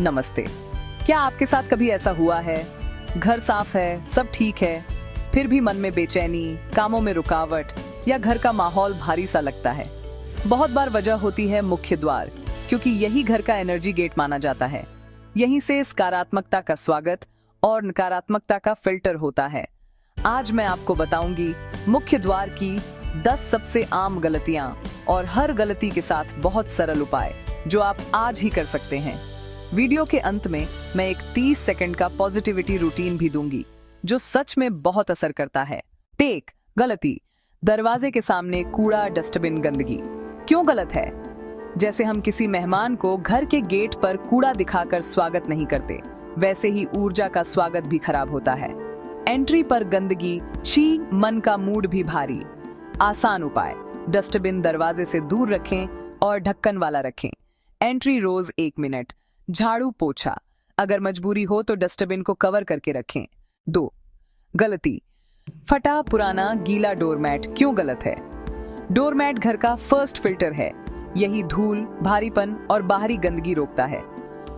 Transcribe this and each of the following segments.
नमस्ते। क्या आपके साथ कभी ऐसा हुआ है, घर साफ है, सब ठीक है, फिर भी मन में बेचैनी, कामों में रुकावट या घर का माहौल भारी सा लगता है? बहुत बार वजह होती है मुख्य द्वार, क्योंकि यही घर का एनर्जी गेट माना जाता है। यहीं से सकारात्मकता का स्वागत और नकारात्मकता का फिल्टर होता है। आज मैं आपको बताऊंगी मुख्य द्वार की 10 सबसे आम गलतियां और हर गलती के साथ बहुत सरल उपाय जो आप आज ही कर सकते हैं। वीडियो के अंत में मैं एक 30 सेकंड का पॉजिटिविटी रूटीन भी दूंगी जो सच में बहुत असर करता है। टेक गलती, दरवाजे के सामने कूड़ा डस्टबिन गंदगी क्यों गलत है? जैसे हम किसी मेहमान को घर के गेट पर कूड़ा दिखाकर स्वागत नहीं करते, वैसे ही ऊर्जा का स्वागत भी खराब होता है। एंट्री पर गंदगी, छी, मन का मूड भी भारी। आसान उपाय, डस्टबिन दरवाजे से दूर रखें और ढक्कन वाला रखें। एंट्री रोज 1 मिनट। झाड़ू पोछा, अगर मजबूरी हो तो डस्टबिन को कवर करके रखें। 2 गलती, फटा पुराना गीला डोरमैट क्यों गलत है? डोरमैट घर का फर्स्ट फिल्टर है। यही धूल, भारीपन और बाहरी गंदगी रोकता है।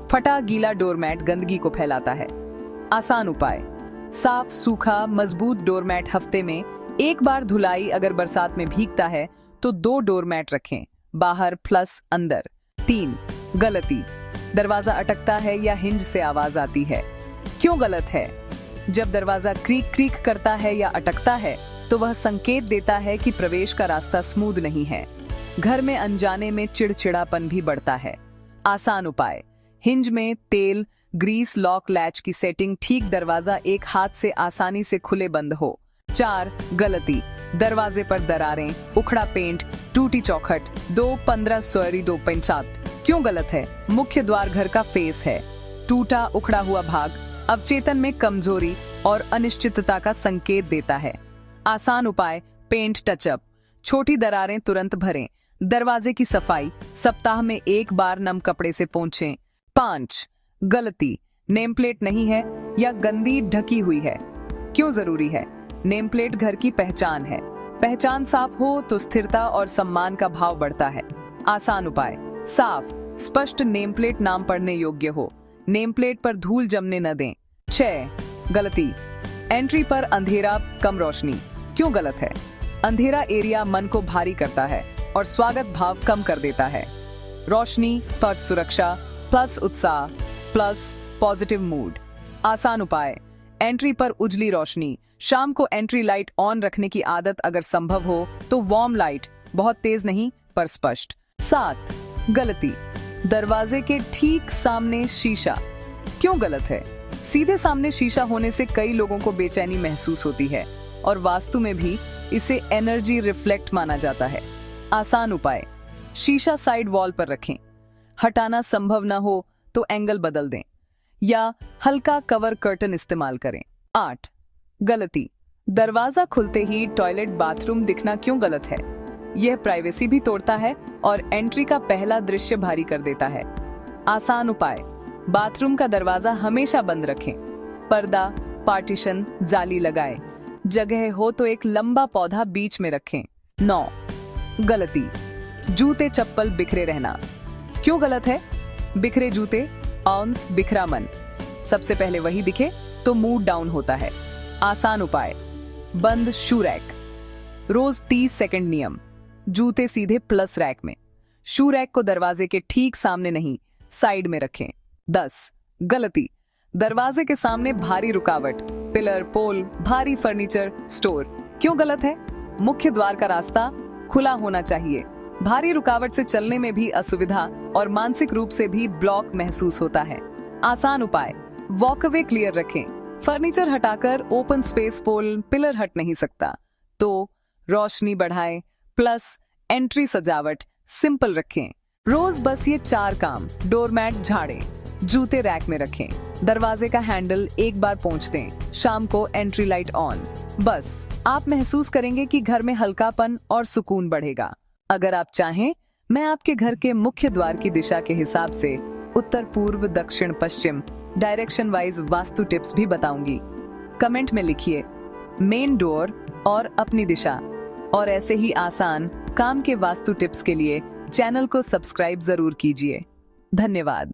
फटा गीला डोरमैट गंदगी को फैलाता है। आसान उपाय, साफ सूखा मजबूत डोरमैट हफ्ते में 1 बार धुलाई। अगर बरसात में भीगता है तो 2 डोरमैट रखें, बाहर प्लस अंदर। 3 गलती, दरवाजा अटकता है या हिंज से आवाज आती है क्यों गलत है? जब दरवाजा क्रीक क्रीक करता है या अटकता है तो वह संकेत देता है कि प्रवेश का रास्ता स्मूथ नहीं है। घर में अनजाने में चिड़चिड़ापन भी बढ़ता है। आसान उपाय, हिंज में तेल, ग्रीस, लॉक लैच की सेटिंग ठीक, दरवाजा एक हाथ से आसानी से खुले बंद हो। 4 गलती, दरवाजे पर दरारें, उखड़ा पेंट, टूटी चौखट। 2 क्यों गलत है? मुख्य द्वार घर का फेस है। टूटा उखड़ा हुआ भाग अवचेतन में कमजोरी और अनिश्चितता का संकेत देता है। आसान उपाय, पेंट टचअप, छोटी दरारें तुरंत भरें। दरवाजे की सफाई सप्ताह में 1 बार नम कपड़े से पोंछें। 5 गलती, नेम प्लेट नहीं है या गंदी ढकी हुई है क्यों जरूरी है? नेम प्लेट घर की पहचान है। पहचान साफ हो तो स्थिरता और सम्मान का भाव बढ़ता है। आसान उपाय, साफ स्पष्ट नेम प्लेट नाम पढ़ने योग्य हो। नेम प्लेट पर धूल जमने न दें। 6 गलती, एंट्री पर अंधेरा कम रोशनी क्यों गलत है? अंधेरा एरिया मन को भारी करता है और स्वागत भाव कम कर देता है। रोशनी पथ सुरक्षा प्लस उत्साह प्लस पॉजिटिव मूड। आसान उपाय, एंट्री पर उजली रोशनी, शाम को एंट्री लाइट ऑन रखने की आदत अगर संभव हो तो वार्म लाइट, बहुत तेज नहीं पर स्पष्ट। 7 गलती, दरवाजे के ठीक सामने शीशा क्यों गलत है? सीधे सामने शीशा होने से कई लोगों को बेचैनी महसूस होती है और वास्तु में भी इसे एनर्जी रिफ्लेक्ट माना जाता है। आसान उपाय, शीशा साइड वॉल पर रखें। हटाना संभव न हो तो एंगल बदल दें या हल्का कवर कर्टन इस्तेमाल करें। 8 गलती, दरवाजा खुलते ही टॉयलेट बाथरूम दिखना क्यों गलत है? यह प्राइवेसी भी तोड़ता है और एंट्री का पहला दृश्य भारी कर देता है। आसान उपाय, बाथरूम का दरवाजा हमेशा बंद रखें। पर्दा, पार्टीशन, जाली लगाएं। जगह हो तो एक लंबा पौधा बीच में रखें। 9 गलती, जूते चप्पल बिखरे रहना क्यों गलत है? बिखरे जूते ऑन्स बिखरा मन। सबसे पहले वही दिखे तो मूड डाउन होता है। आसान उपाय, बंद शू रैक, रोज 30 सेकंड नियम। जूते सीधे प्लस रैक में, शू रैक को दरवाजे के ठीक सामने नहीं साइड में रखें। 10 गलती, दरवाजे के सामने भारी रुकावट, पिलर, पोल, भारी फर्नीचर, स्टोर क्यों गलत है? मुख्य द्वार का रास्ता खुला होना चाहिए। भारी रुकावट से चलने में भी असुविधा और मानसिक रूप से भी ब्लॉक महसूस होता है। आसान उपाय, वॉकवे क्लियर रखें। फर्नीचर हटाकर ओपन स्पेस, पोल, पिलर हट नहीं सकता तो रोशनी बढ़ाएं प्लस एंट्री सजावट सिंपल रखें। रोज बस ये 4 काम, डोरमैट झाड़ें, जूते रैक में रखें, दरवाजे का हैंडल 1 बार पोंछ दें, शाम को एंट्री लाइट ऑन। बस आप महसूस करेंगे कि घर में हल्कापन और सुकून बढ़ेगा। अगर आप चाहें, मैं आपके घर के मुख्य द्वार की दिशा के हिसाब से उत्तर, पूर्व, दक्षिण, पश्चिम डायरेक्शन वाइज वास्तु टिप्स भी बताऊंगी। कमेंट में लिखिए मेन डोर और अपनी दिशा। और ऐसे ही आसान काम के वास्तु टिप्स के लिए चैनल को सब्सक्राइब जरूर कीजिए। धन्यवाद।